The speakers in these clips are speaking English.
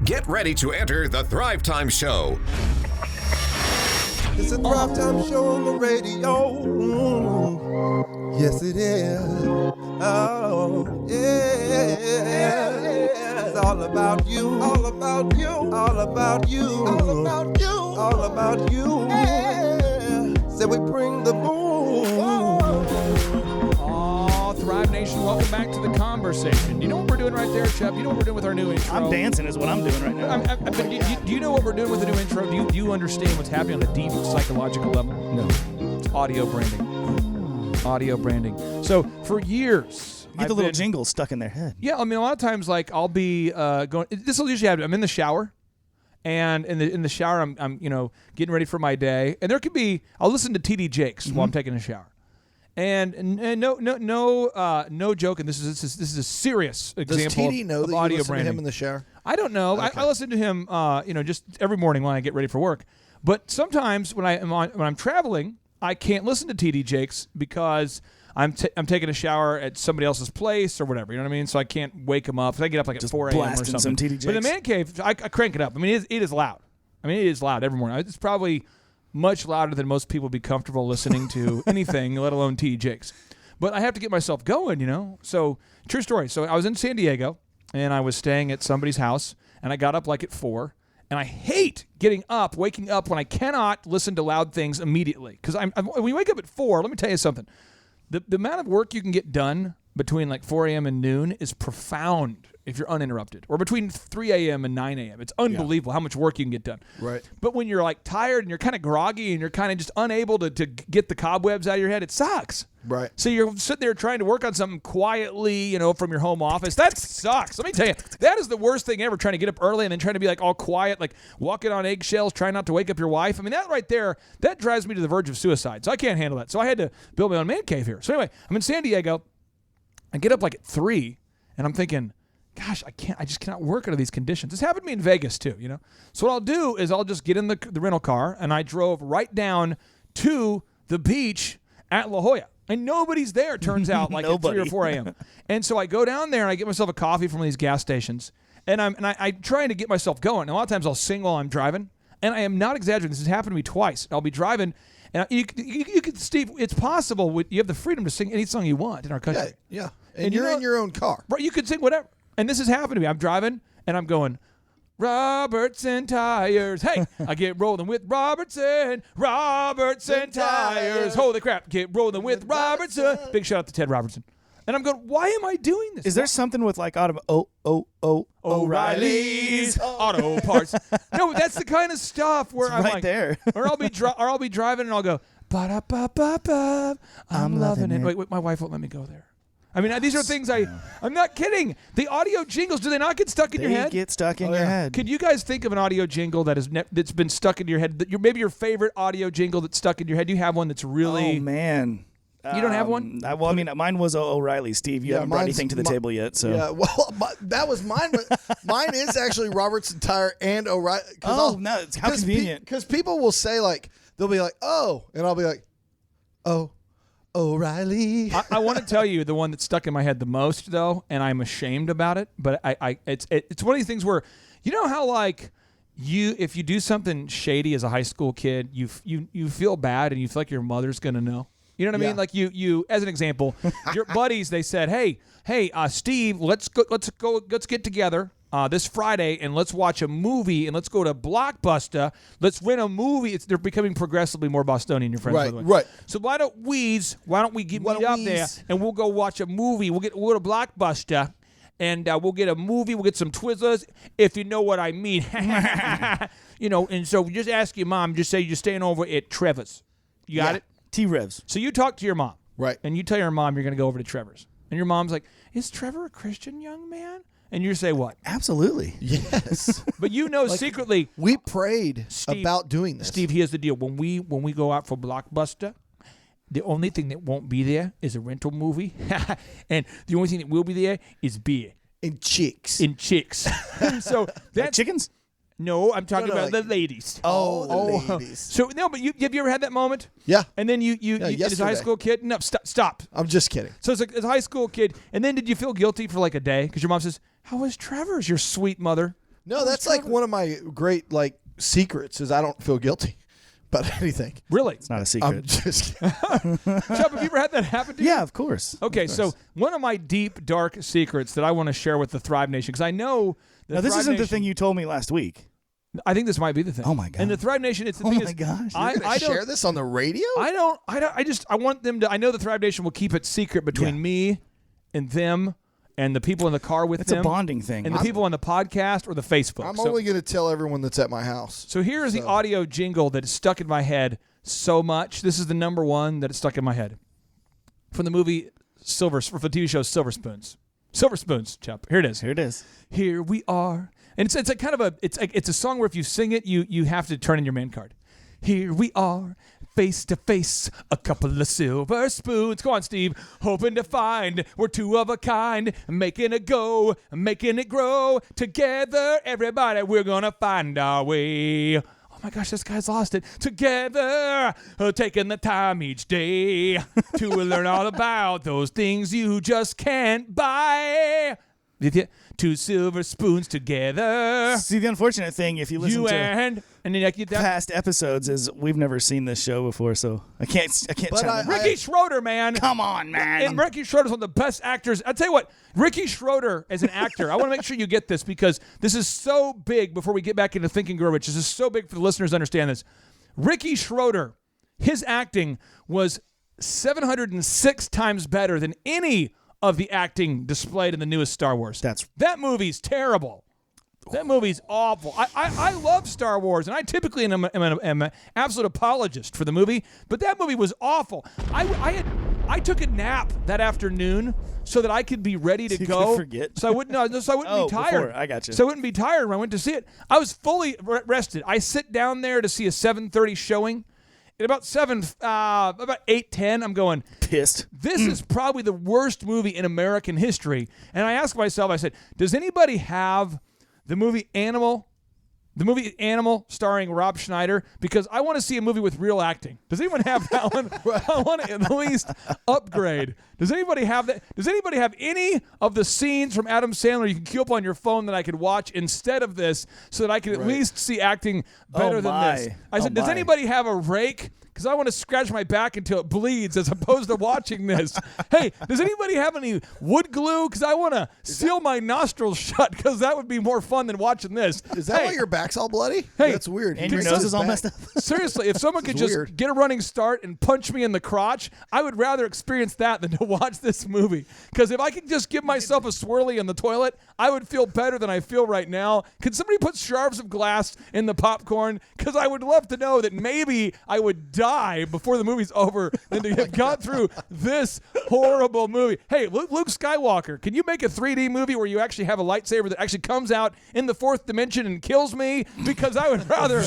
Get ready to enter the Thrivetime Show. It's a Thrivetime Show on the radio. Yes, it is. Oh, yeah. It's all about you. All about you. All about you. All about you. All about you. Yeah. So we bring the boom. Thrive Nation, welcome back to the conversation. You know what we're doing right there, Chubb? You know what we're doing with our new intro? I'm dancing is what I'm doing right now. Do you know what we're doing with the new intro? Do you understand what's happening on a deep psychological level? No. It's audio branding. Audio branding. So for years, You get the little jingle stuck in their head. Yeah, I mean, a lot of times, like, I'll be going. This will usually happen. I'm in the shower, and in the shower, I'm getting ready for my day, and there could be. I'll listen to TD Jakes while I'm taking a shower. And no joke. And this is a serious example Does TD know of that audio you listen branding. to him in the shower? I don't know. Okay. I listen to him, just every morning when I get ready for work. But sometimes when I'm traveling, I can't listen to TD Jakes because I'm taking a shower at somebody else's place or whatever. You know what I mean? So I can't wake him up. So I get up like at 4 a.m. or something. Some TD Jakes. But in the man cave, I crank it up. I mean, it is loud. I mean, it is loud every morning. It's probably much louder than most people would be comfortable listening to anything, let alone TD Jakes. But I have to get myself going, So, true story. So I was in San Diego, and I was staying at somebody's house, and I got up like at 4, and I hate waking up when I cannot listen to loud things immediately. Because when you wake up at 4, let me tell you something. The amount of work you can get done between like 4 a.m. and noon is profound if you're uninterrupted. Or between 3 a.m. and 9 a.m. It's unbelievable how much work you can get done. Right. But when you're like tired and you're kind of groggy and you're kind of just unable to get the cobwebs out of your head, it sucks. Right. So you're sitting there trying to work on something quietly, from your home office. That sucks. Let me tell you, that is the worst thing ever, trying to get up early and then trying to be like all quiet, like walking on eggshells, trying not to wake up your wife. I mean, that right there, that drives me to the verge of suicide. So I can't handle that. So I had to build my own man cave here. So anyway, I'm in San Diego. I get up like at 3, and I'm thinking, gosh, I just cannot work under these conditions. This happened to me in Vegas too, So what I'll do is I'll just get in the rental car, and I drove right down to the beach at La Jolla. And nobody's there, turns out, like at 3 or 4 a.m. And so I go down there, and I get myself a coffee from one of these gas stations, and I'm trying to get myself going. And a lot of times I'll sing while I'm driving, and I am not exaggerating. This has happened to me twice. I'll be driving, and you could, Steve, it's possible. You have the freedom to sing any song you want in our country. Yeah. And you're in your own car. Right, you could sing whatever. And this has happened to me. I'm driving, and I'm going, Robertson Tires. Hey, I get rolling with Robertson Tires. Holy crap, get rolling with Robertson. Big shout out to Ted Robertson. And I'm going, why am I doing this? Is there something with like O'Reilly's Auto Parts? No, that's the kind of stuff where I'm right like, there. or I'll be driving and I'll go, ba-da-ba-ba-ba, I'm loving it. Wait, my wife won't let me go there. I mean, these are things I'm not kidding. The audio jingles, do they not get stuck in your head? They get stuck in your head. Could you guys think of an audio jingle that's been stuck in your head? Maybe your favorite audio jingle that's stuck in your head. Do you have one that's really... Oh, man. You don't have one? Mine was O'Reilly. Steve, you haven't brought anything to the table yet. So. Yeah, well, that was mine. But mine is actually Robertson Tire and O'Reilly. Oh, no, it's how convenient. Because people will say, like, they'll be like, oh, and I'll be like, oh. O'Reilly. I want to tell you the one that stuck in my head the most, though, and I'm ashamed about it. But it's one of these things where, you know how like if you do something shady as a high school kid, you feel bad and you feel like your mother's gonna know. You know what I mean? Like you as an example, your buddies, they said, hey, Steve, let's get together this Friday and let's watch a movie and let's go to Blockbuster. Let's rent a movie. They're becoming progressively more Bostonian, your friends, by the way. Right. So why don't we meet up there and we'll go watch a movie. We'll go to Blockbuster and we'll get a movie. We'll get some Twizzlers, if you know what I mean. And so just ask your mom. Just say you're staying over at Trevor's. You got it? T-Revs. So you talk to your mom. Right. And you tell your mom you're going to go over to Trevor's. And your mom's like, is Trevor a Christian young man? And you say what? Absolutely. Yes. But secretly. We prayed Steve, about doing this. Steve, here's the deal. When we go out for Blockbuster, the only thing that won't be there is a rental movie. And the only thing that will be there is beer. And chicks. So that's like chickens? No, I'm talking about the ladies. Oh, the ladies. So no, but have you ever had that moment? Yeah. And then you as a high school kid? No, stop. I'm just kidding. So it's like as a high school kid, and then did you feel guilty for like a day because your mom says, "How was Trevor's? Your sweet mother." No, that's like one of my great secrets is I don't feel guilty about anything. Really? It's not a secret. I'm just kidding. Chubb, have you ever had that happen to you? Yeah, of course. Okay, so one of my deep, dark secrets that I want to share with the Thrive Nation, because I know Now, this isn't the thing you told me last week. I think this might be the thing. Oh, my God. And the Thrive Nation, it's the Oh, thing my is, gosh. You're gonna I don't share this on the radio? I want them to. I know the Thrive Nation will keep it secret between me and them and the people in the car with It's them. a bonding thing. And the people on the podcast or the Facebook. I'm only going to tell everyone that's at my house. So here's the audio jingle that is stuck in my head so much. This is the number one that is stuck in my head from the movie for the TV show Silver Spoons. Silver Spoons, Chubb. Here it is. Here it is. Here we are. And it's a kind of it's a song where if you sing it, you have to turn in your man card. Here we are, face to face, a couple of silver spoons. Go on, Steve. Hoping to find we're two of a kind, making it go, making it grow. Together, everybody, we're gonna find our way. Oh my gosh, this guy's lost it. Together, taking the time each day to learn all about those things you just can't buy. Two silver spoons together. See, the unfortunate thing, if you listen to and then like past episodes, is we've never seen this show before, so I can't chime in. Ricky Schroeder, man. Come on, man. And Ricky Schroeder's one of the best actors. I'll tell you what, Ricky Schroeder as an actor, I want to make sure you get this because this is so big before we get back into Think and Grow Rich. This is so big for the listeners to understand this. Ricky Schroeder, his acting was 706 times better than any of the acting displayed in the newest Star Wars. That movie's terrible. That movie's awful. I love Star Wars, and I typically am an absolute apologist for the movie, but that movie was awful. I took a nap that afternoon so that I could be ready to go. You could forget. So I wouldn't be tired. Before. I got you. So I wouldn't be tired when I went to see it. I was fully rested. I sit down there to see a 7:30 showing. At about 8:10, I'm going, pissed. This is probably the worst movie in American history. And I asked myself, I said, does anybody have the movie Animal? The movie Animal starring Rob Schneider? Because I want to see a movie with real acting. Does anyone have that one? I want to at least upgrade. Does anybody have that? Does anybody have any of the scenes from Adam Sandler you can queue up on your phone that I could watch instead of this so that I can at least see acting better than this? I said, does anybody have a rake? Because I want to scratch my back until it bleeds as opposed to watching this. Hey, does anybody have any wood glue? Because I want to seal my nostrils shut because that would be more fun than watching this. Is that why your back's all bloody? Hey, that's weird. And your nose is all messed up. Seriously, if someone could just get a running start and punch me in the crotch, I would rather experience that than to watch this movie. Because if I could just give myself a swirly in the toilet, I would feel better than I feel right now. Could somebody put shards of glass in the popcorn? Because I would love to know that maybe I would die before the movie's over than to have gone through this horrible movie. Hey, Luke Skywalker, can you make a 3D movie where you actually have a lightsaber that actually comes out in the fourth dimension and kills me? Because I would rather,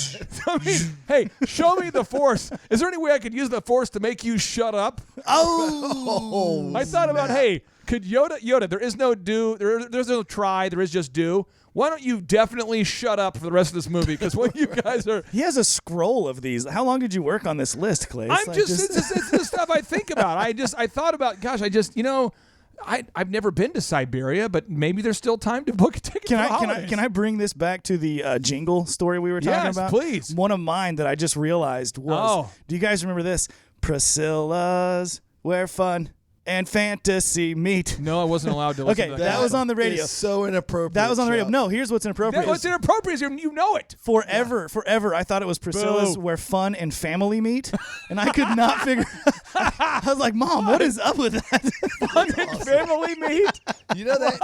hey, show me the Force. Is there any way I could use the Force to make you shut up? Oh, I thought about, hey, could Yoda, there is no do, there's no try, there is just do. Why don't you definitely shut up for the rest of this movie? Because what you guys are... He has a scroll of these. How long did you work on this list, Clay? It's the stuff I think about. I thought about, gosh, I've never been to Siberia, but maybe there's still time to book a ticket for holidays. Can I bring this back to the jingle story we were talking about? Yes, please. One of mine that I just realized was, do you guys remember this? Priscilla's Where Fun and Fantasy Meet. No, I wasn't allowed to listen to that. That was on the radio. Is so inappropriate. That was on the radio. No, here's what's inappropriate. What's inappropriate is you know it. Forever, I thought it was Priscilla's Where Fun and Family Meet, and I could not figure. I was like, Mom, what is up with that? Fun and Family Meet. You know that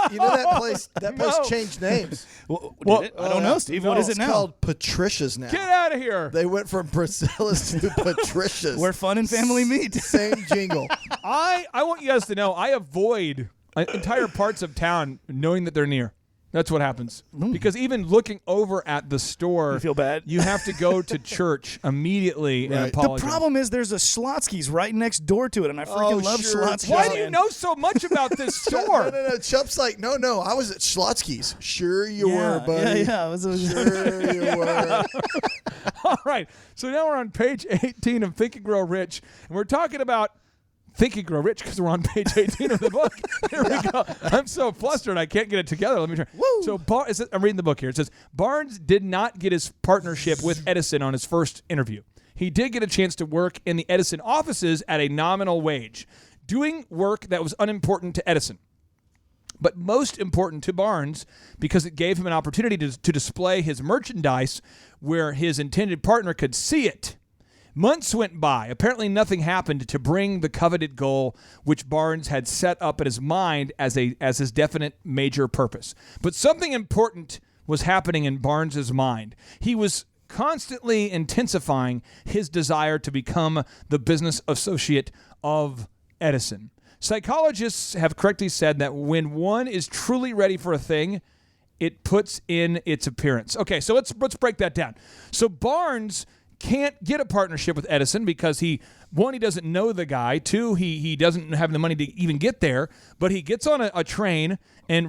place. That place changed names. Did it? I don't know, Steve. What is it now? It's called Patricia's now. Get out of here. They went from Priscilla's to Patricia's. Where Fun and Family Meet. Same jingle. I want you guys to know I avoid entire parts of town knowing that they're near. That's what happens. Because even looking over at the store, you feel bad. You have to go to church immediately and The apologize. problem is there's a Schlotsky's right next door to it, and I freaking love Schlotsky's. Why do you know so much about this store? No. Chubb's like, no. I was at Schlotsky's. Sure you were, buddy. Yeah. Sure you were. All right. So now we're on page 18 of Think and Grow Rich, and we're talking about Think and Grow Rich, because we're on page 18 of the book. Here we go. I'm so flustered I can't get it together. Let me try. Woo. So I'm reading the book here. It says, Barnes did not get his partnership with Edison on his first interview. He did get a chance to work in the Edison offices at a nominal wage, doing work that was unimportant to Edison, but most important to Barnes because it gave him an opportunity to display his merchandise where his intended partner could see it. Months went by. Apparently nothing happened to bring the coveted goal which Barnes had set up in his mind as his definite major purpose. But something important was happening in Barnes's mind. He was constantly intensifying his desire to become the business associate of Edison. Psychologists have correctly said that when one is truly ready for a thing, it puts in its appearance. Okay, so let's break that down. So Barnes can't get a partnership with Edison because he doesn't know the guy. Two, he doesn't have the money to even get there, but he gets on a train and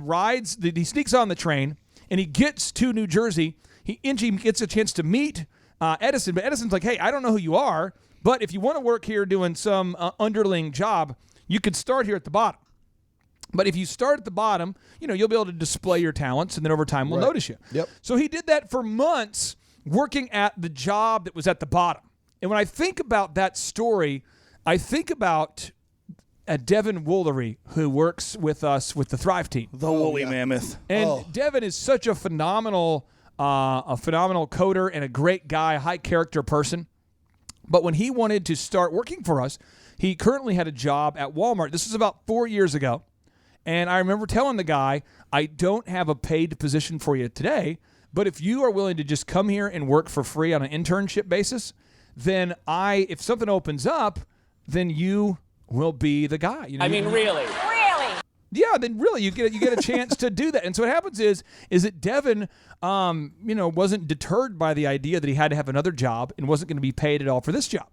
he sneaks on the train and he gets to New Jersey. He gets a chance to meet Edison, but Edison's like, hey, I don't know who you are, but if you want to work here doing some underling job, you could start here at the bottom. But if you start at the bottom, you'll be able to display your talents, and then over time we'll notice you. Yep. So he did that for months, working at the job that was at the bottom. And when I think about that story, I think about Devin Woolery, who works with us with the Thrive team. The woolly mammoth. And Devin is such a phenomenal coder and a great guy, a high character person. But when he wanted to start working for us, he currently had a job at Walmart. This was about 4 years ago. And I remember telling the guy, I don't have a paid position for you today, but if you are willing to just come here and work for free on an internship basis, then if something opens up, then you will be the guy. Really? Yeah, then really you get a chance to do that. And so what happens is that Devin, wasn't deterred by the idea that he had to have another job and wasn't going to be paid at all for this job.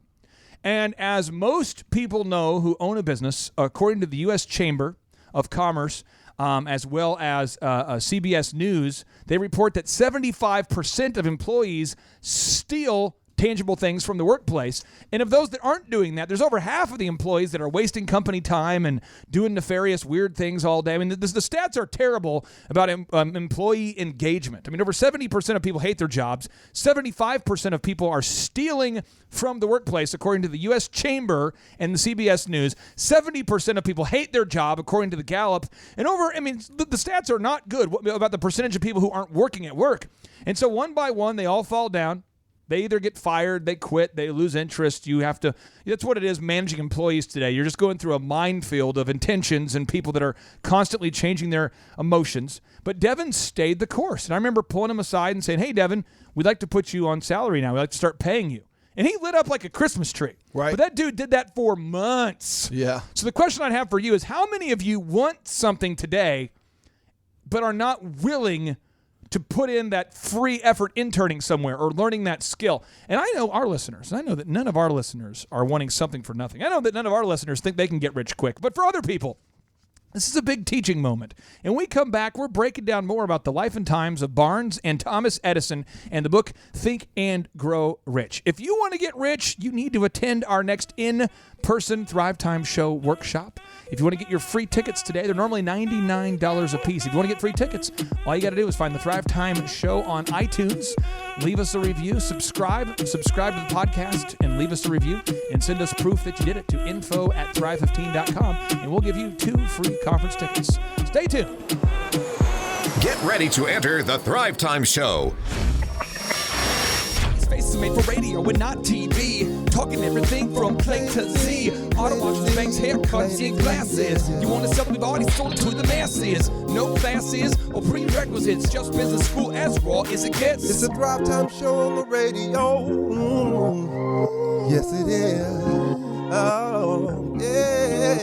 And as most people know who own a business, according to the U.S. Chamber of Commerce, as well as CBS News, they report that 75% of employees steal tangible things from the workplace. And of those that aren't doing that, there's over half of the employees that are wasting company time and doing nefarious, weird things all day. I mean, the stats are terrible about employee engagement. I mean, over 70% of people hate their jobs. 75% of people are stealing from the workplace, according to the U.S. Chamber and the CBS News. 70% of people hate their job, according to the Gallup. And the stats are not good about the percentage of people who aren't working at work. And so one by one, they all fall down. They either get fired, they quit, they lose interest. That's what it is managing employees today. You're just going through a minefield of intentions and people that are constantly changing their emotions. But Devin stayed the course. And I remember pulling him aside and saying, hey, Devin, we'd like to put you on salary now. We'd like to start paying you. And he lit up like a Christmas tree. Right. But that dude did that for months. Yeah. So the question I have for you is, how many of you want something today but are not willing to put in that free effort interning somewhere or learning that skill? And I know our listeners, I know that none of our listeners are wanting something for nothing. I know that none of our listeners think they can get rich quick. But for other people, this is a big teaching moment. And when we come back, we're breaking down more about the life and times of Barnes and Thomas Edison and the book Think and Grow Rich. If you want to get rich, you need to attend our next in-person Thrivetime show workshop. If you want to get your free tickets today, they're normally $99 a piece. If you want to get free tickets, all you got to do is find the Thrivetime show on iTunes, leave us a review, subscribe to the podcast, and leave us a review, and send us proof that you did it to info@thrive15.com, and we'll give you 2 free conference tickets. Stay tuned. Get ready to enter the Thrivetime Show. Faces made for radio and not TV. Talking everything from play to Z. Auto washes, banks, haircuts, and glasses. You want to sell? We've already sold it to the masses. No classes or prerequisites. Just business school as raw as it gets. It's a Thrivetime show on the radio. Yes, it is. Oh, yeah.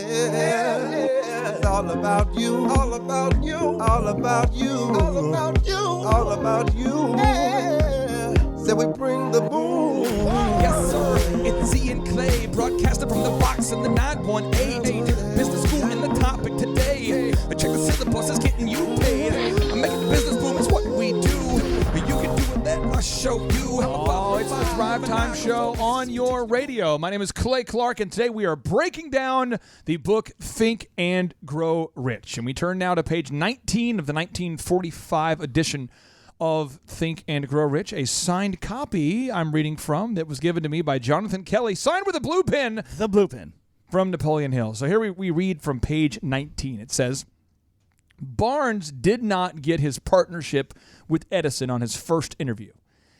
It's all about you. All about you. All about you. All about you. All about you. Yeah. So we bring the boom. Yes, sir. It's Z and Clay, broadcasted from the box in the 918. Business school in the topic today. Check the syllabus, it's getting you paid. Making the business boom is what we do. You can do it, let us show you. Oh, it's the Thrivetime show on your radio. My name is Clay Clark, and today we are breaking down the book Think and Grow Rich. And we turn now to page 19 of the 1945 edition of Think and Grow Rich, a signed copy I'm reading from that was given to me by Jonathan Kelly, signed with a blue pen. The blue pen. From Napoleon Hill. So here we read from page 19. It says, Barnes did not get his partnership with Edison on his first interview.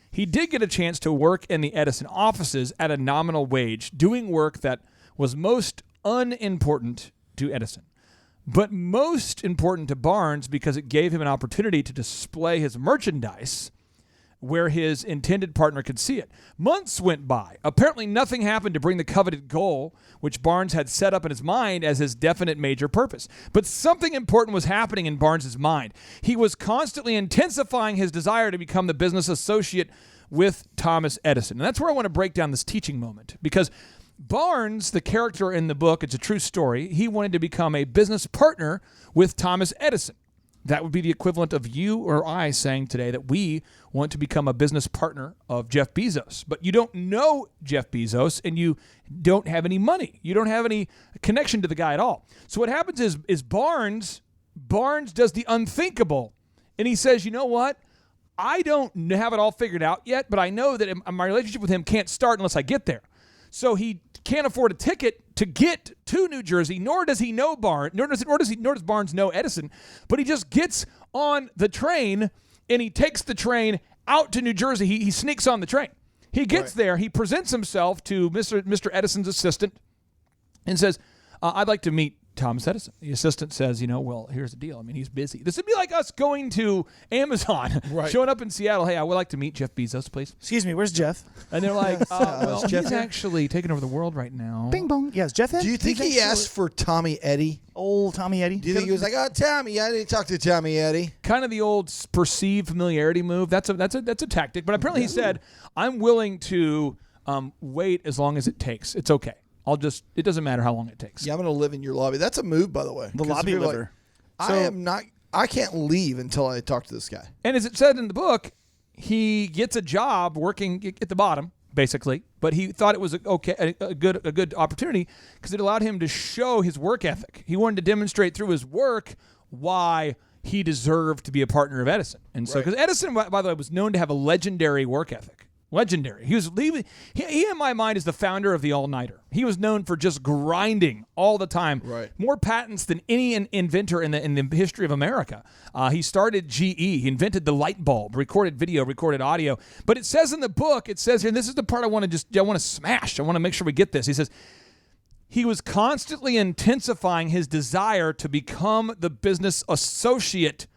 He did get a chance to work in the Edison offices at a nominal wage, doing work that was most unimportant to Edison, but most important to Barnes because it gave him an opportunity to display his merchandise where his intended partner could see it. Months went by. Apparently nothing happened to bring the coveted goal, which Barnes had set up in his mind as his definite major purpose. But something important was happening in Barnes's mind. He was constantly intensifying his desire to become the business associate with Thomas Edison. And that's where I want to break down this teaching moment, because Barnes, the character in the book, it's a true story, he wanted to become a business partner with Thomas Edison. That would be the equivalent of you or I saying today that we want to become a business partner of Jeff Bezos. But you don't know Jeff Bezos and you don't have any money. You don't have any connection to the guy at all. So what happens is Barnes does the unthinkable. And he says, you know what? I don't have it all figured out yet, but I know that my relationship with him can't start unless I get there. So he can't afford a ticket to get to New Jersey, nor does he know Barnes, nor does Barnes know Edison, but he just gets on the train and he takes the train out to New Jersey. He sneaks on the train. He gets there. He presents himself to Mr. Edison's assistant and says, I'd like to meet Thomas Edison. The assistant says, well, here's the deal. I mean, he's busy. This would be like us going to Amazon, showing up in Seattle. Hey, I would like to meet Jeff Bezos, please. Excuse me, where's Jeff? And they're like, well, he's actually taking over the world right now. Bing bong. Yes, Jeff. Do you think he asked for Tommy Eddie? Old Tommy Eddie? Do you think he was like, Tommy, I didn't talk to Tommy Eddie? Kind of the old perceived familiarity move. That's a tactic. But apparently he said, I'm willing to wait as long as it takes. It's okay. It doesn't matter how long it takes. Yeah, I'm going to live in your lobby. That's a move, by the way. The lobby liver. I can't leave until I talk to this guy. And as it said in the book, he gets a job working at the bottom, basically, but he thought it was a good opportunity because it allowed him to show his work ethic. He wanted to demonstrate through his work why he deserved to be a partner of Edison. And so, because Edison, by the way, was known to have a legendary work ethic. Legendary. He in my mind is the founder of the all-nighter. He was known for just grinding all the time. Right. More patents than any inventor in the history of America. He started GE. He invented the light bulb, recorded video, recorded audio. But it says in the book, it says here, and this is the part I want to smash. I want to make sure we get this. He says, he was constantly intensifying his desire to become the business associate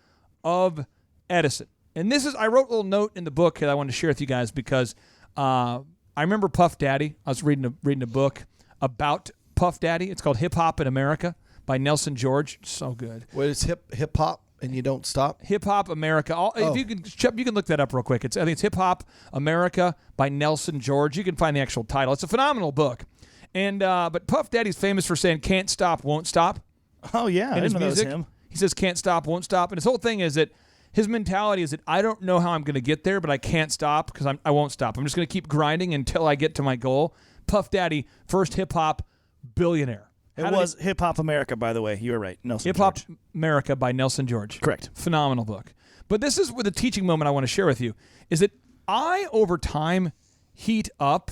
of Edison. And I wrote a little note in the book that I wanted to share with you guys because I remember Puff Daddy. I was reading a book about Puff Daddy. It's called Hip Hop in America by Nelson George. So good. Wait, it's hip hop and you don't stop? Hip Hop America. If you can look that up real quick. I think it's Hip Hop America by Nelson George. You can find the actual title. It's a phenomenal book. And but Puff Daddy's famous for saying "Can't stop, won't stop." Oh yeah, in his music. Him. He says "Can't stop, won't stop," and his whole thing is that. His mentality is that I don't know how I'm going to get there, but I can't stop because I won't stop. I'm just going to keep grinding until I get to my goal. Puff Daddy, first hip-hop billionaire. It was Hip Hop America, by the way. You were right. Nelson Hip Hop America by Nelson George. Correct. Phenomenal book. But this is where the teaching moment I want to share with you is that I, over time, heat up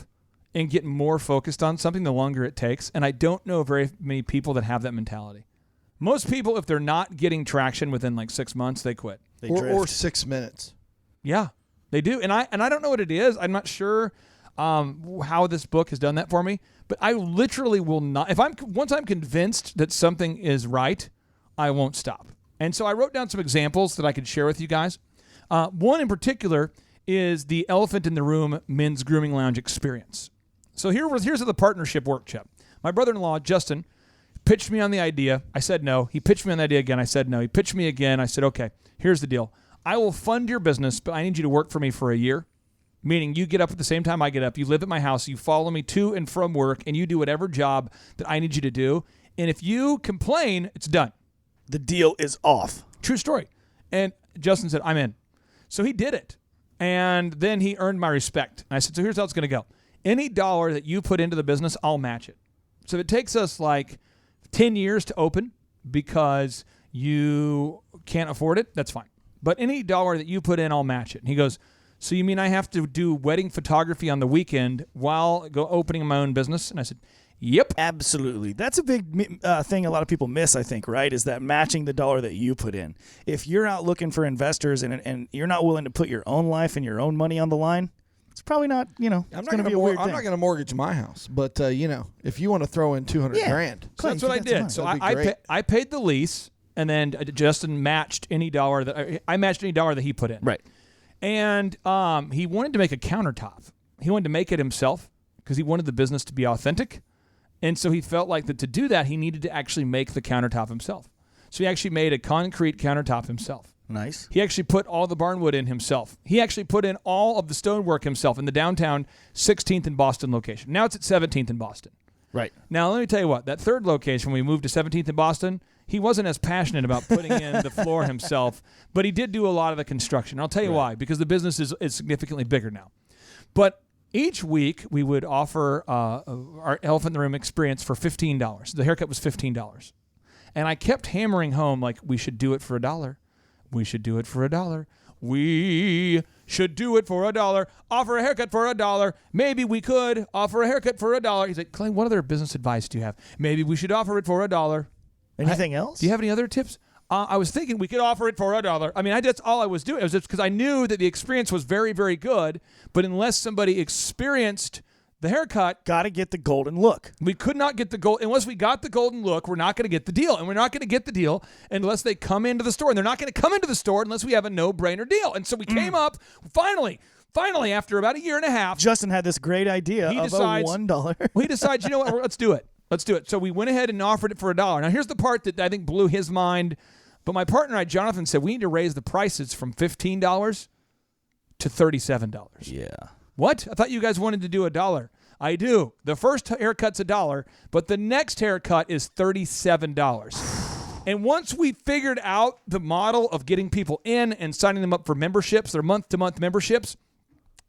and get more focused on something the longer it takes, and I don't know very many people that have that mentality. Most people, if they're not getting traction within like 6 months, they quit. Or 6 minutes. Yeah, they do. And I don't know what it is. I'm not sure how this book has done that for me. But I literally will not. Once I'm convinced that something is right, I won't stop. And so I wrote down some examples that I could share with you guys. One in particular is the Elephant in the Room Men's Grooming Lounge experience. So here's how the partnership worked, Chip. My brother-in-law, Justin, pitched me on the idea. I said no. He pitched me on the idea again. I said no. He pitched me again. I said, okay, here's the deal. I will fund your business, but I need you to work for me for a year. Meaning you get up at the same time I get up. You live at my house. You follow me to and from work, and you do whatever job that I need you to do. And if you complain, it's done. The deal is off. True story. And Justin said, I'm in. So he did it. And then he earned my respect. And I said, so here's how it's going to go. any dollar that you put into the business, I'll match it. So if it takes us like 10 years to open because you can't afford it, that's fine. But any dollar that you put in, I'll match it. And he goes, so you mean I have to do wedding photography on the weekend while opening my own business? And I said, yep. Absolutely. That's a big thing a lot of people miss, I think, right, is that matching the dollar that you put in. If you're out looking for investors and you're not willing to put your own life and your own money on the line, it's probably not, it's going to be a weird thing. I'm not going to mortgage my house, but, if you want to throw in $200,000. So that's what I did. So I paid the lease, and then Justin matched any dollar that he put in. Right. And he wanted to make a countertop. He wanted to make it himself because he wanted the business to be authentic. And so he felt like that to do that, he needed to actually make the countertop himself. So he actually made a concrete countertop himself. Nice. He actually put all the barnwood in himself. He actually put in all of the stonework himself in the downtown 16th and Boston location. Now it's at 17th and Boston. Right. Now, let me tell you what. That third location, when we moved to 17th and Boston, he wasn't as passionate about putting in the floor himself, but he did do a lot of the construction. I'll tell you why, because the business is significantly bigger now. But each week, we would offer our Elephant in the Room experience for $15. The haircut was $15. And I kept hammering home, like, we should do it for $1. We should do it for $1. We should do it for $1. Offer a haircut for $1. Maybe we could offer a haircut for $1. He's like, Clay, what other business advice do you have? Maybe we should offer it for $1. Anything else? Do you have any other tips? I was thinking we could offer it for $1. I mean, that's all I was doing. It was just because I knew that the experience was very, very good. But unless somebody experienced the haircut, got to get the golden look. We could not get the gold. Unless we got the golden look, we're not going to get the deal. And we're not going to get the deal unless they come into the store. And they're not going to come into the store unless we have a no-brainer deal. And so we came up, finally, after about a year and a half. Justin had this great idea of $1. He decides, you know what, let's do it. Let's do it. So we went ahead and offered it for $1. Now, here's the part that I think blew his mind. But my partner and I, Jonathan, said we need to raise the prices from $15 to $37. Yeah. What? I thought you guys wanted to do $1. I do. The first haircut's $1, but the next haircut is $37. And once we figured out the model of getting people in and signing them up for memberships, their month-to-month memberships,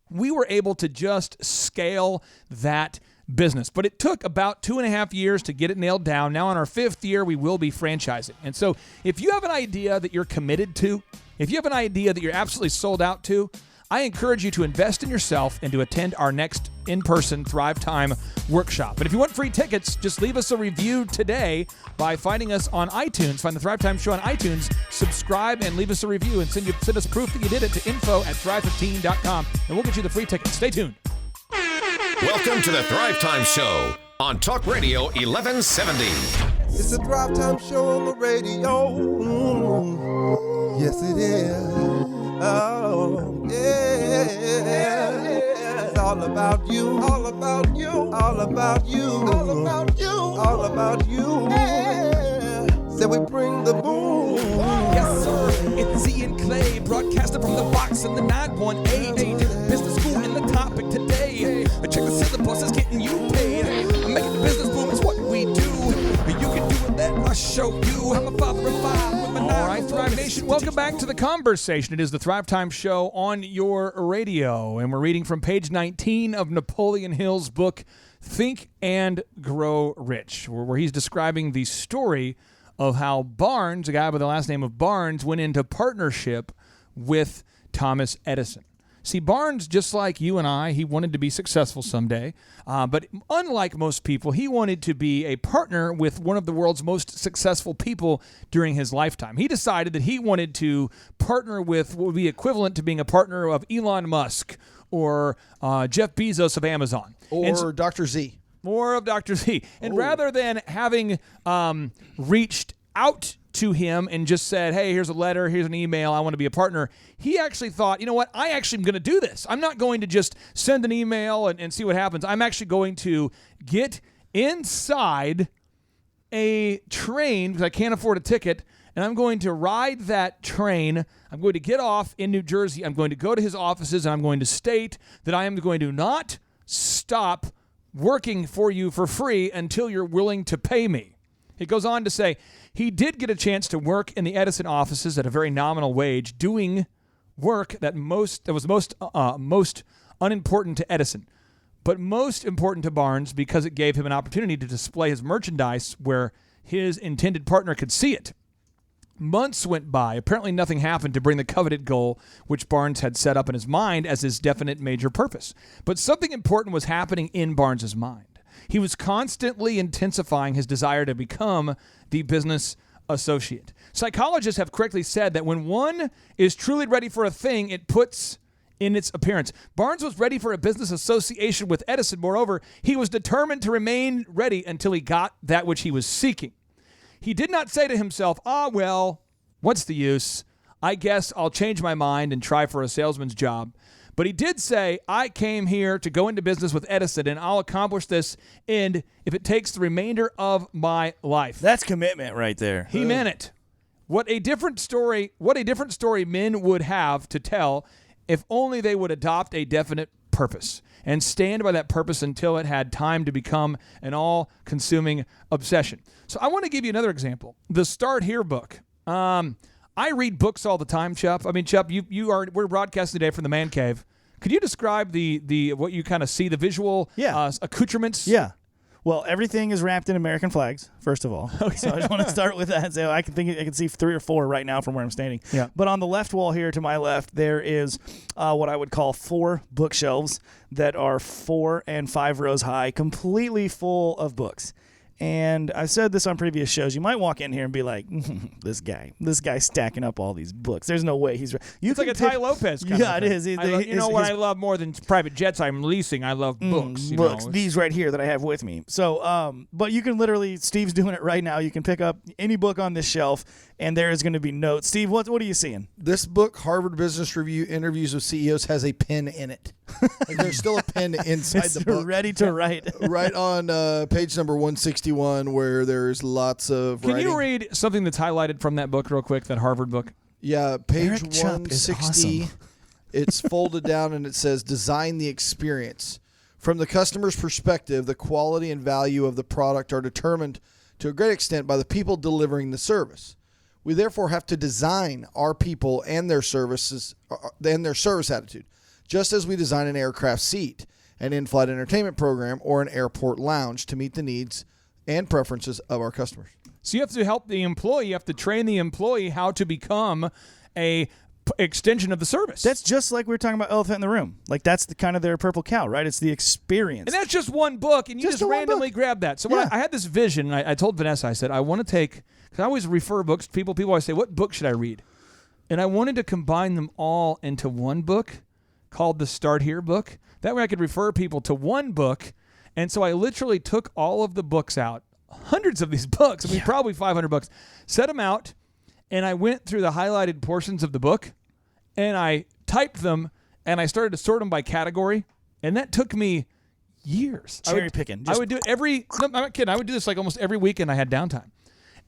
we were able to just scale that business. But it took about 2.5 years to get it nailed down. Now on our 5th year, we will be franchising. And so if you have an idea that you're committed to, if you have an idea that you're absolutely sold out to, I encourage you to invest in yourself and to attend our next in-person Thrivetime workshop. But if you want free tickets, just leave us a review today by finding us on iTunes. Find the Thrivetime Show on iTunes, subscribe, and leave us a review, and send us proof that you did it to info@thrive15.com, and we'll get you the free tickets. Stay tuned. Welcome to the Thrivetime Show on Talk Radio 1170. It's a Thrivetime Show on the radio. Yes, it is. Oh, yeah. It's all about you, all about you, all about you, all about you, all about you. Yeah. So we bring the boom. Yes, sir. It's Z and Clay, broadcaster from the box in the 918. Business school in the topic today. Check the syllabus, it's getting you paid. Making the business boom is what we do. You can do it, let us show you. I'm a father of 5 with my 9. All right, Thrive Nation, welcome back to the conversation. It is the Thrivetime Show on your radio, and we're reading from page 19 of Napoleon Hill's book, Think and Grow Rich, where he's describing the story of how Barnes, a guy by the last name of Barnes, went into partnership with Thomas Edison. See, Barnes, just like you and I, he wanted to be successful someday. But unlike most people, he wanted to be a partner with one of the world's most successful people during his lifetime. He decided that he wanted to partner with what would be equivalent to being a partner of Elon Musk or Jeff Bezos of Amazon. Or Dr. Z. More of Dr. Z. And rather than having reached out to him and just said, hey, here's a letter, here's an email, I want to be a partner, he actually thought, you know what, I actually am going to do this. I'm not going to just send an email and see what happens. I'm actually going to get inside a train because I can't afford a ticket, and I'm going to ride that train. I'm going to get off in New Jersey. I'm going to go to his offices, and I'm going to state that I am going to not stop working for you for free until you're willing to pay me. It goes on to say, he did get a chance to work in the Edison offices at a very nominal wage, doing work that was most unimportant to Edison. but most important to Barnes because it gave him an opportunity to display his merchandise where his intended partner could see it. Months went by. Apparently nothing happened to bring the coveted goal, which Barnes had set up in his mind as his definite major purpose. But something important was happening in Barnes's mind. He was constantly intensifying his desire to become the business associate. Psychologists have correctly said that when one is truly ready for a thing, it puts in its appearance. Barnes was ready for a business association with Edison. Moreover, he was determined to remain ready until he got that which he was seeking. He did not say to himself, well, what's the use? I guess I'll change my mind and try for a salesman's job. But he did say, I came here to go into business with Edison, and I'll accomplish this end if it takes the remainder of my life. That's commitment right there. He meant it. What a different story men would have to tell if only they would adopt a definite purpose and stand by that purpose until it had time to become an all-consuming obsession. So I want to give you another example. The Start Here book. I read books all the time, Chup. I mean, Chup, we're broadcasting today from the man cave. Could you describe the what you kind of see, the visual accoutrements? Yeah. Well, everything is wrapped in American flags, first of all. Okay. So I just want to start with that. So I can see 3 or 4 right now from where I'm standing. Yeah. But on the left wall here to my left, there is what I would call 4 bookshelves that are 4 and 5 rows high, completely full of books. And I've said this on previous shows. You might walk in here and be like, this guy's stacking up all these books. There's no way he's... It's like a Ty Lopez kind of thing. It is. What I love more than private jets I'm leasing? I love books. Books. These right here that I have with me. So, but you can literally... Steve's doing it right now. You can pick up any book on this shelf, and there is going to be notes. Steve, what are you seeing? This book, Harvard Business Review Interviews with CEOs, has a pen in it. Like there's still a pen inside the book. Ready to write. Right on page number 161 where there's lots of writing. Can you read something that's highlighted from that book real quick, that Harvard book? Yeah, page Eric Chup 160. is awesome. It's folded down and it says, design the experience. From the customer's perspective, the quality and value of the product are determined to a great extent by the people delivering the service. We therefore have to design our people and their services and their service attitude, just as we design an aircraft seat, an in-flight entertainment program, or an airport lounge to meet the needs and preferences of our customers. So you have to help the employee. You have to train the employee how to become a extension of the service. That's just like we were talking about Elephant in the Room. Like that's the kind of their purple cow, right? It's the experience. And that's just one book, and you just randomly grab that. So when I had this vision, I told Vanessa, I said, I want to take, because I always refer books to people. People always say, what book should I read? And I wanted to combine them all into one book called the Start Here book. That way I could refer people to one book. And so I literally took all of the books out, hundreds of these books, probably 500 books, set them out, and I went through the highlighted portions of the book, and I typed them, and I started to sort them by category, and that took me years. Cherry picking. I would do it I'm not kidding, I would do this like almost every weekend I had downtime.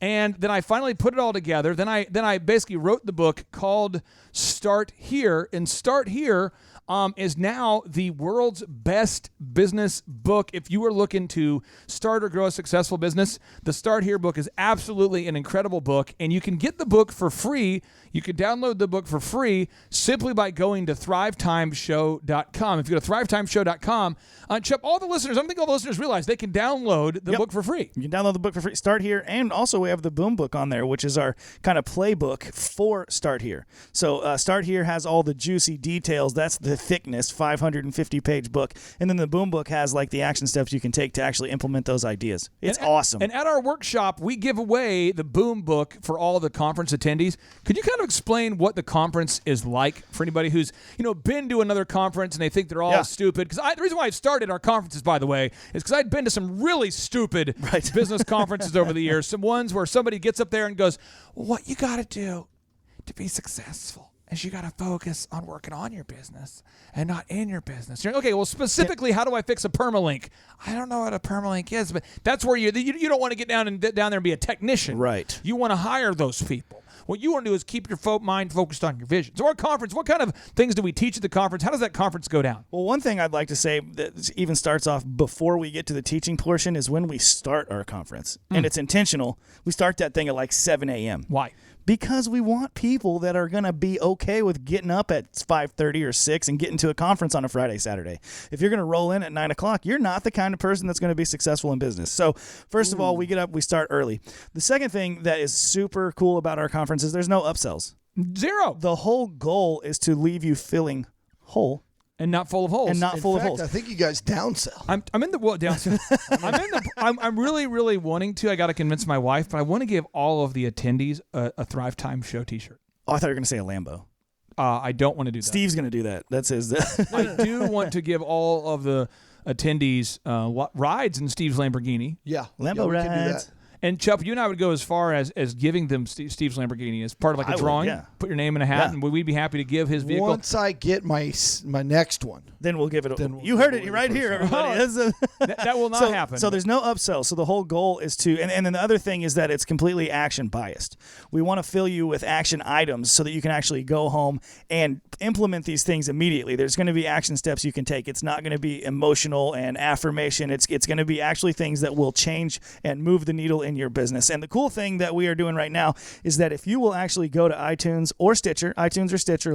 And then I finally put it all together. Then I basically wrote the book called Start Here, and Start Here is now the world's best business book. If you are looking to start or grow a successful business, the Start Here book is absolutely an incredible book, and you can get the book for free. You can download the book for free simply by going to thrivetimeshow.com. If you go to thrivetimeshow.com, Chup, all the listeners, I don't think all the listeners realize they can download the book for free. You can download the book for free. Start Here, and also we have the Boom book on there, which is our kind of playbook for Start Here. So Start Here has all the juicy details. That's the thickness, 550-page book. And then the Boom book has like the action steps you can take to actually implement those ideas. It's awesome. And at our workshop, we give away the Boom book for all the conference attendees. Could you kind of explain what the conference is like for anybody who's been to another conference and they think they're all stupid? Because the reason why I started our conferences, by the way, is because I'd been to some really stupid business conferences over the years. Some ones where somebody gets up there and goes, what you got to do to be successful is you got to focus on working on your business and not in your business. You're like, okay, well, specifically, how do I fix a permalink? I don't know what a permalink is, but that's where you don't want to get down there and be a technician. Right. You want to hire those people. What you want to do is keep your mind focused on your vision. So our conference, what kind of things do we teach at the conference? How does that conference go down? Well, one thing I'd like to say that even starts off before we get to the teaching portion is when we start our conference. And it's intentional. We start that thing at like 7 a.m. Why? because we want people that are going to be okay with getting up at 5:30 or 6 and getting to a conference on a Friday, Saturday. If you're going to roll in at 9 o'clock, you're not the kind of person that's going to be successful in business. So first of all, we get up, we start early. The second thing that is super cool about our conference is there's no upsells. Zero. The whole goal is to leave you feeling whole. And not full of holes. And not In full fact, of holes. I think you guys downsell. I'm in the downside. I'm really, really wanting to. I got to convince my wife, but I want to give all of the attendees a Thrivetime Show T-shirt. Oh, I thought you were going to say a Lambo. I don't want to do that. Steve's going to do that. That's his. I do want to give all of the attendees rides in Steve's Lamborghini. Yeah. Lambo we can do rides. that. And Chup, you and I would go as far as giving them Steve's Lamborghini as part of like a I would, drawing. yeah. Put your name in a hat, Yeah. and we'd be happy to give his vehicle. Once I get my next one. Then we'll give it. Then we'll You heard give it away right the here, first everybody. That will not happen. So there's no upsell. So the whole goal is to, and then the other thing is that it's completely action biased. We want to fill you with action items so that you can actually go home and implement these things immediately. There's going to be action steps you can take. It's not going to be emotional and affirmation. It's going to be actually things that will change and move the needle in your business. And the cool thing that we are doing right now is that if you will actually go to iTunes or Stitcher,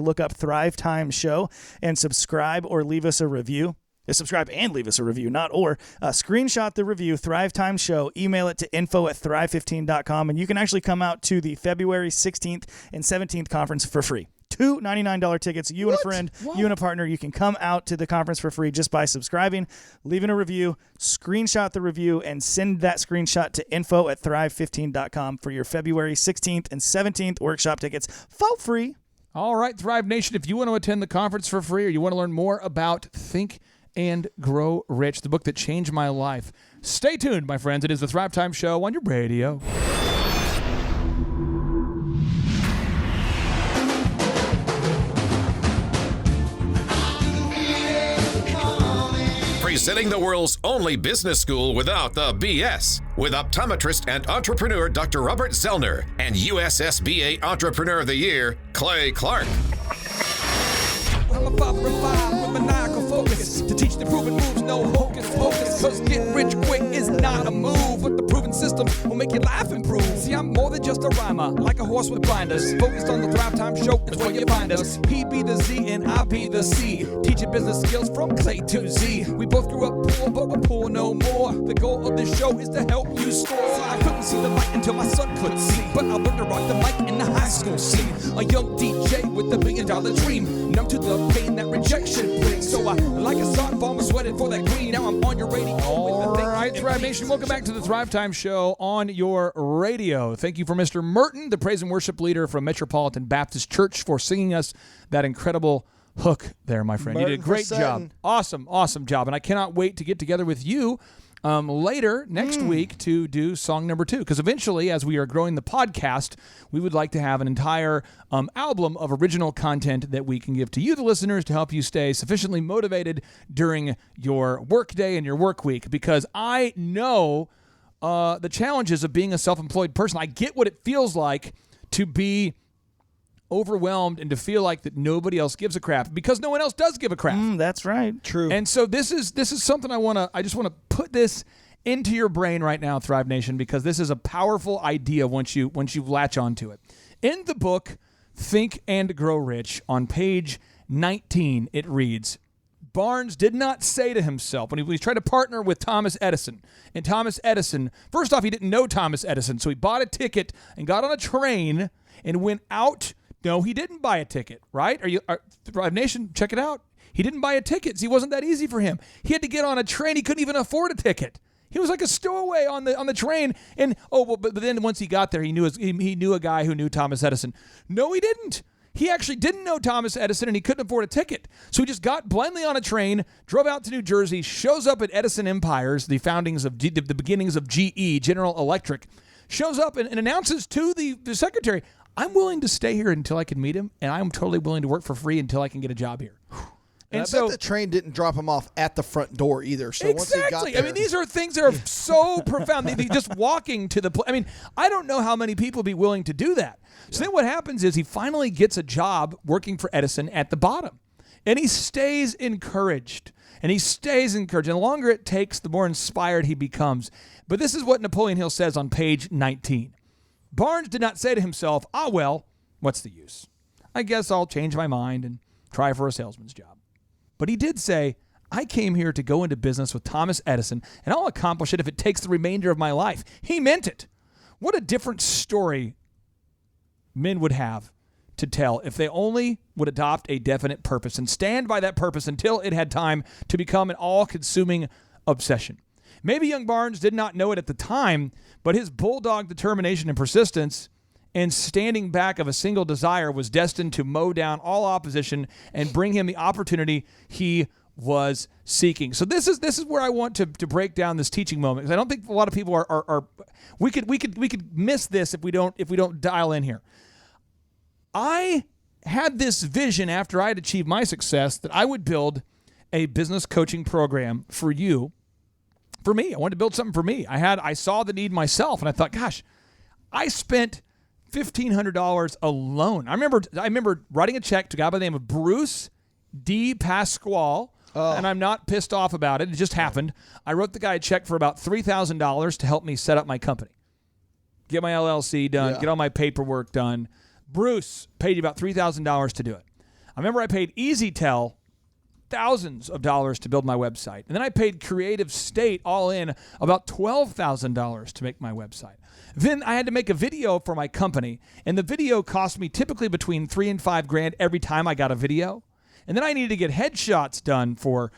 look up Thrivetime Show and subscribe or leave us a review. Subscribe and leave us a review, not or. Screenshot the review, Thrivetime Show, email it to info@thrive15.com, and you can actually come out to the February 16th and 17th conference for free. Two $99 tickets, you and a friend, you and a partner. You can come out to the conference for free just by subscribing, leaving a review, screenshot the review, and send that screenshot to info@thrive15.com for your February 16th and 17th workshop tickets for free. All right, Thrive Nation, if you want to attend the conference for free or you want to learn more about Think and Grow Rich, the book that changed my life, stay tuned, my friends. It is the Thrivetime Show on your radio. Presenting the world's only business school without the BS, with optometrist and entrepreneur Dr. Robert Zellner and USSBA Entrepreneur of the Year, Clay Clark. I'm a father of five with maniacal focus to teach the proven moves, no hocus pocus. Cause get rich quick is not a move, but the proven system will make your life improve. See, I'm more than just a rhymer, like a horse with blinders. Focused on the Thrivetime Show, it's where you find us. He be the Z and I be the C, teaching business skills from Clay to Z. We both grew up poor, but we're poor no more. The goal of this show is to help you score. I couldn't see the light until my son could see, but I learned to rock the mic in the high school scene. A young DJ with a $1 billion dream, numb to the pain that rejection brings. So I, like a sod farmer, sweating for that green. Now I'm on your radio. All right, Thrive Nation, welcome back to the Thrivetime Show on your radio. Thank you for Mr. Merton, the praise and worship leader from Metropolitan Baptist Church, for singing us that incredible hook there, my friend. You did a great job. Awesome job. And I cannot wait to get together with you later next week to do song number 2, because eventually, as we are growing the podcast, we would like to have an entire album of original content that we can give to you, the listeners, to help you stay sufficiently motivated during your work day and your work week, because I know the challenges of being a self-employed person. I get what it feels like to be overwhelmed and to feel like that nobody else gives a crap, because no one else does give a crap. That's right. True. And so this is something I just want to put this into your brain right now, Thrive Nation, because this is a powerful idea once you latch onto it. In the book Think and Grow Rich, on page 19, it reads, Barnes did not say to himself when he was trying to partner with Thomas Edison. And Thomas Edison, first off, he didn't know Thomas Edison, so he bought a ticket and got on a train and went out. No, he didn't buy a ticket, right? Thrive Nation, check it out. He didn't buy a ticket. He wasn't that easy for him. He had to get on a train. He couldn't even afford a ticket. He was like a stowaway on the train. And but then once he got there, he knew a guy who knew Thomas Edison. No, he didn't. He actually didn't know Thomas Edison, and he couldn't afford a ticket. So he just got blindly on a train, drove out to New Jersey, shows up at Edison Empires, the beginnings of GE, General Electric, shows up and announces to the secretary, I'm willing to stay here until I can meet him, and I'm totally willing to work for free until I can get a job here. And I bet the train didn't drop him off at the front door either. So once he got there, I mean, these are things that are so profound. They just walking to the place. I mean, I don't know how many people would be willing to do that. So then what happens is he finally gets a job working for Edison at the bottom. And he stays encouraged. And the longer it takes, the more inspired he becomes. But this is what Napoleon Hill says on page 19. Barnes did not say to himself, well, what's the use? I guess I'll change my mind and try for a salesman's job. But he did say, I came here to go into business with Thomas Edison, and I'll accomplish it if it takes the remainder of my life. He meant it. What a different story men would have to tell if they only would adopt a definite purpose and stand by that purpose until it had time to become an all-consuming obsession. Maybe young Barnes did not know it at the time, but his bulldog determination and persistence and standing back of a single desire was destined to mow down all opposition and bring him the opportunity he was seeking. So this is where I want to break down this teaching moment, because I don't think a lot of people are we could miss this if we don't dial in here. I had this vision after I had achieved my success that I would build a business coaching program for you. For me, I wanted to build something for me. I saw the need myself, and I thought, gosh, I spent $1,500 alone. I remember writing a check to a guy by the name of Bruce D. Pasquale, and I'm not pissed off about it. It just happened. I wrote the guy a check for about $3,000 to help me set up my company, get my LLC done, get all my paperwork done. Bruce paid you about $3,000 to do it. I remember I paid EasyTel thousands of dollars to build my website. And then I paid Creative State all in about $12,000 to make my website. Then I had to make a video for my company, and the video cost me typically between $3,000 and $5,000 every time I got a video. And then I needed to get headshots done for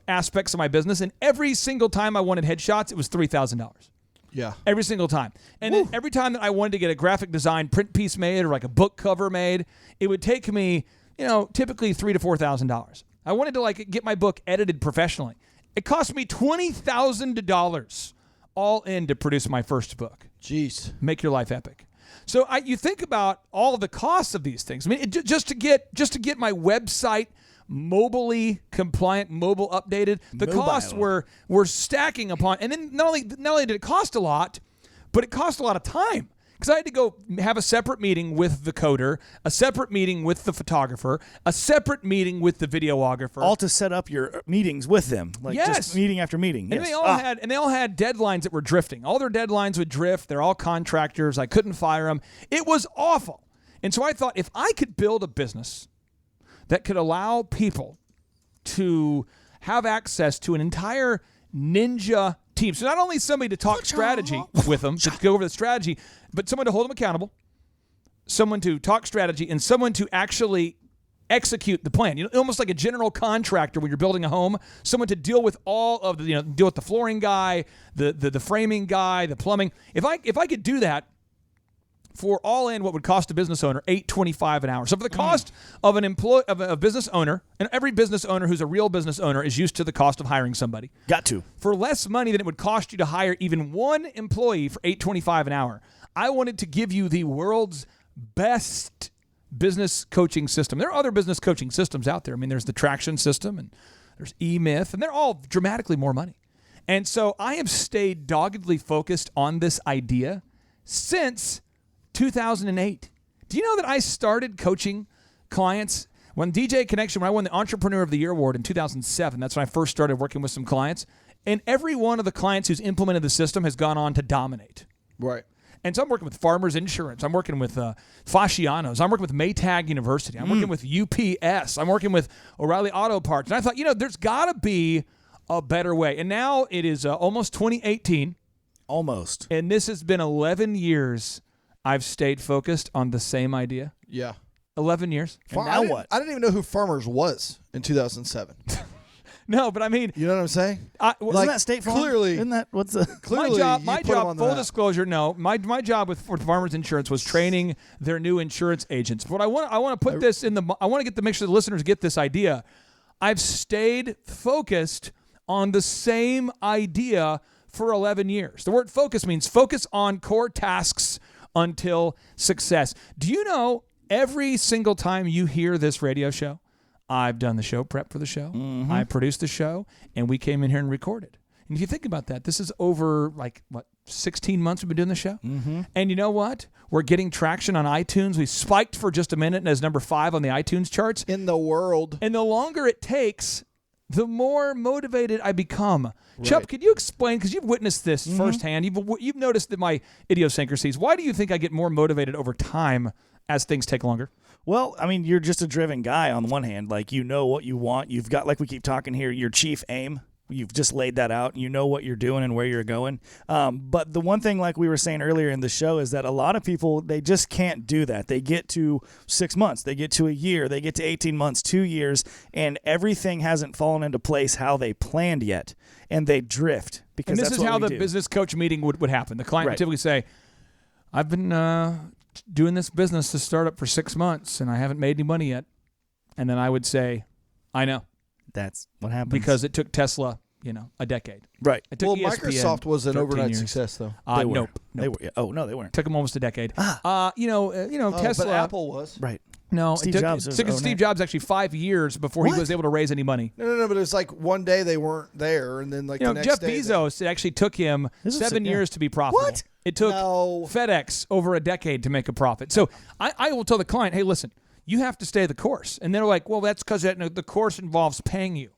aspects of my business, and every single time I wanted headshots, it was $3,000. Yeah. Every single time. And then every time that I wanted to get a graphic design print piece made or like a book cover made, it would take me, typically $3,000 to $4,000. I wanted to get my book edited professionally. It cost me $20,000 all in to produce my first book. Jeez. Make Your Life Epic. So you think about all of the costs of these things. I mean, just to get my website mobilely compliant, mobile updated, the costs were stacking upon. And then not only did it cost a lot, but it cost a lot of time. Because I had to go have a separate meeting with the coder, a separate meeting with the photographer, a separate meeting with the videographer. All to set up your meetings with them. Yes. Just meeting after meeting. And Yes. they all had deadlines that were drifting. All their deadlines would drift. They're all contractors. I couldn't fire them. It was awful. And so I thought, if I could build a business that could allow people to have access to an entire ninja team. So not only somebody to talk strategy with them, to go over the strategy, but someone to hold them accountable, someone to talk strategy, and someone to actually execute the plan. Almost like a general contractor when you're building a home, someone to deal with all of the, deal with the flooring guy, the framing guy, the plumbing. If I could do that for all in what would cost a business owner $8.25 an hour. So for the cost of an employee of a business owner, and every business owner who's a real business owner is used to the cost of hiring somebody. Got to. For less money than it would cost you to hire even one employee for $8.25 an hour, I wanted to give you the world's best business coaching system. There are other business coaching systems out there. I mean, there's the Traction system and there's eMyth, and they're all dramatically more money. And so I have stayed doggedly focused on this idea since 2008. Do you know that I started coaching clients when DJ Connection, when I won the Entrepreneur of the Year award in 2007, that's when I first started working with some clients, and every one of the clients who's implemented the system has gone on to dominate. Right. And so I'm working with Farmers Insurance. I'm working with Fascianos. I'm working with Maytag University. I'm working with UPS. I'm working with O'Reilly Auto Parts. And I thought, there's got to be a better way. And now it is almost 2018. Almost. And this has been 11 years I've stayed focused on the same idea. Yeah. 11 years. And now what? I didn't even know who Farmers was in 2007. No, but I mean, You know what I'm saying? Isn't that State Farm? Clearly, Isn't that what's the? clearly my you put 'em job, on the full map. disclosure, no. My job for Farmers Insurance was training their new insurance agents. But I want to put this in I want to make sure the listeners get this idea. I've stayed focused on the same idea for 11 years. The word focus means focus on core tasks until success. Do you know every single time you hear this radio show, I've done the show prep for the show, I produced the show, and we came in here and recorded. And if you think about that, this is over 16 months we've been doing the show. And you know what? We're getting traction on iTunes. We spiked for just a minute as number 5 on the iTunes charts. In the world. And the longer it takes, the more motivated I become. Right. Chubb, could you explain, because you've witnessed this firsthand, you've noticed that my idiosyncrasies. Why do you think I get more motivated over time as things take longer? Well, I mean, you're just a driven guy on the one hand. Like, you know what you want. You've got, like we keep talking here, your chief aim. You've just laid that out. You know what you're doing and where you're going. But the one thing, like we were saying earlier in the show, is that a lot of people, they just can't do that. They get to 6 months, they get to a year, they get to 18 months, 2 years, and everything hasn't fallen into place how they planned yet, and they drift. Because and this is how the business coach meeting would happen. The client would typically say, I've been doing this business to start up for 6 months, and I haven't made any money yet. And then I would say, I know. That's what happens. Because it took Tesla, a decade. Right. It took ESPN Microsoft was an overnight years. success, though. Nope. They were. Oh, no, they weren't. Took them almost a decade. Tesla. But Apple was. Right. No, Steve it took Jobs. Steve Jobs actually 5 years before he was able to raise any money. No, but it was like one day they weren't there, and then the next Jeff day Bezos, it actually took him 7 years to be profitable. What? It took FedEx over a decade to make a profit. So I will tell the client, hey, listen, you have to stay the course. And they're like, well, that's because the course involves paying you.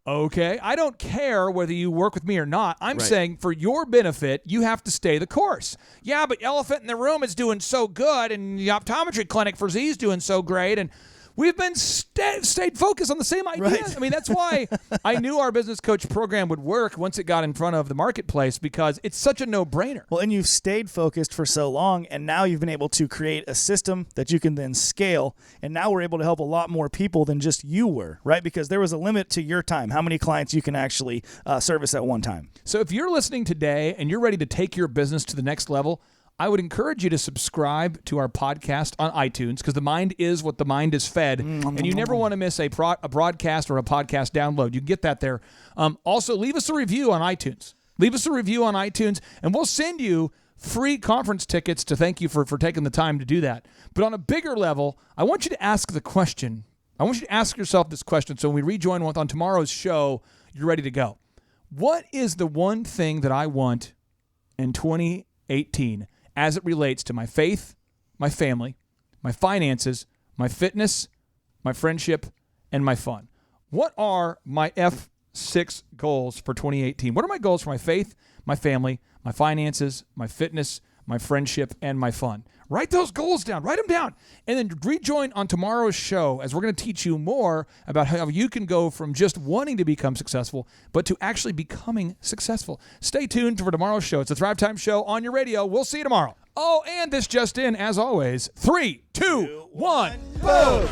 Okay, I don't care whether you work with me or not. I'm saying for your benefit, you have to stay the course. Yeah, but Elephant in the Room is doing so good, and the optometry clinic for Z is doing so great, and we've been stayed focused on the same idea. Right. I mean, that's why I knew our business coach program would work once it got in front of the marketplace, because it's such a no-brainer. Well, and you've stayed focused for so long, and now you've been able to create a system that you can then scale, and now we're able to help a lot more people than just you were, right? Because there was a limit to your time, how many clients you can actually service at one time. So if you're listening today and you're ready to take your business to the next level, I would encourage you to subscribe to our podcast on iTunes, because the mind is what the mind is fed, and you never want to miss a broadcast or a podcast download. You can get that there. Also, leave us a review on iTunes. Leave us a review on iTunes, and we'll send you free conference tickets to thank you for taking the time to do that. But on a bigger level, I want you to ask the question. I want you to ask yourself this question, so when we rejoin on tomorrow's show, you're ready to go. What is the one thing that I want in 2018 as it relates to my faith, my family, my finances, my fitness, my friendship, and my fun? What are my F6 goals for 2018? What are my goals for my faith, my family, my finances, my fitness, my friendship, and my fun? Write those goals down. Write them down. And then rejoin on tomorrow's show, as we're going to teach you more about how you can go from just wanting to become successful, but to actually becoming successful. Stay tuned for tomorrow's show. It's the Thrivetime Show on your radio. We'll see you tomorrow. Oh, and this just in, as always, 3, 2, 1, boom!